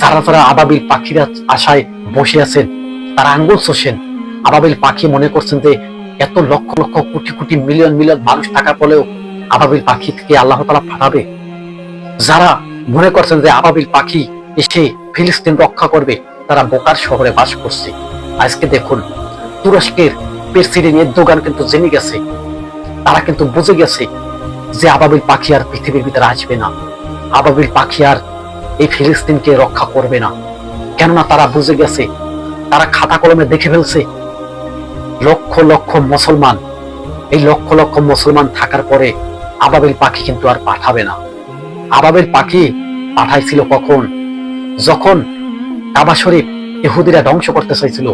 যারা যারা আবাবিল পাখির আশায় বসে আছেন তারা আঙ্গুল চষেন। আবাবিল পাখি মনে করছেন যে এত লক্ষ লক্ষ কোটি কোটি মিলিয়ন মিলিয়ন মানুষ থাকা পরেও আবাবিল পাখি থেকে আল্লাহ তাআলা পাঠাবে। যারা মনে করছেন যে আবাবিল পাখি এসে ফিলিস্তিন রক্ষা করবে তারা বোকার শহরে বাস করছে। আজকে দেখুন তুরস্কের প্রেসিডেন্ট এরদোগান কিন্তু জেনে গেছে, তারা কিন্তু বুঝে গেছে যে আবাবিল পাখি আর পৃথিবীর ভিতরে আসবে না, আবাবিল পাখি আর এই ফিলিস্তিনকে রক্ষা করবে না। কেননা তারা বুঝে গেছে, তারা খাতা কলমে দেখে ফেলছে লক্ষ লক্ষ মুসলমান, এই লক্ষ লক্ষ মুসলমান থাকার পরে আবাবিল পাখি কিন্তু আর পাঠাবে না। আবাবিল পাখি পাঠাইছিল কখন? যখন কাবা শরীফ ইহুদিরা ধ্বংস করতে চাইছিল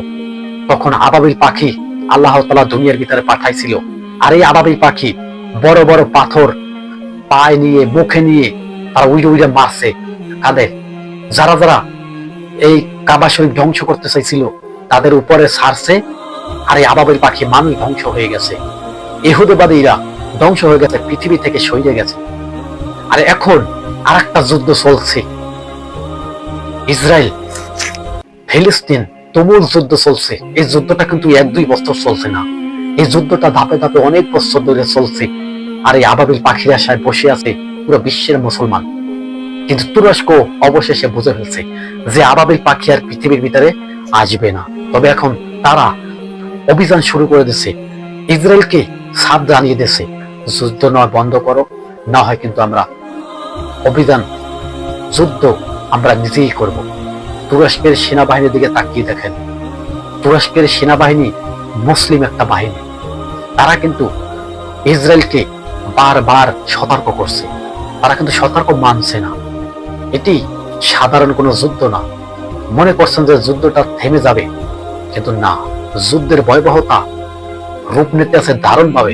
তখন আবাবিল পাখি আল্লাহ তাআলা দুনিয়ার ভিতরে পাঠাইছিল। আর এই আবাবিল পাখি বড় বড় পাথর পায়ে নিয়ে মুখে নিয়ে তারা উইড়ে উইড়ে মারছে কাদের? যারা যারা এই কাবা শরীফ ধ্বংস করতে চাইছিল তাদের উপরে ছাড়ছে। আর এই আবাবিল পাখি মানুষ ধ্বংস হয়ে গেছে, ইহুদিবাদীরা ধ্বংস হয়ে গেছে, পৃথিবী থেকে সরে গেছে। আর এখন আর একটা যুদ্ধ চলছে, ইসরায়েল ফিলিস্তিন তুমুল যুদ্ধ চলছে। এই যুদ্ধটা কিন্তু 1-2 বছর চলছে না, এই যুদ্ধটা ধাপে ধাপে অনেক বছর ধরে চলছে। আর এই আবাবিল পাখির আশায় বসে আছে পুরো বিশ্বের মুসলমান। কিন্তু তুরস্ক অবশেষে বুঝে ফেলছে যে আবাবিল পাখি আর পৃথিবীর ভিতরে আসবে না। তবে এখন তারা অভিযান শুরু করে দিয়েছে, ইসরায়েলকে সাপ জানিয়ে দিয়েছে যুদ্ধ নয় বন্ধ করো, না হয় কিন্তু আমরা অভিযান যুদ্ধ আমরা নিজেই করব। তুরস্কের সেনাবাহিনীর দিকে তাকিয়ে দেখেন, তুরস্কের সেনাবাহিনী মুসলিম একটা বাহিনী, তারা কিন্তু ইসরায়েলকে বারবার সতর্ক করছে, তারা কিন্তু সতর্ক মানছে না। এটি সাধারণ কোনো যুদ্ধ না। মনে করছেন যে যুদ্ধটা থেমে যাবে, কিন্তু না, যুদ্ধের ভয়াবহতা রূপ নিতে আছে দারুণ ভাবে।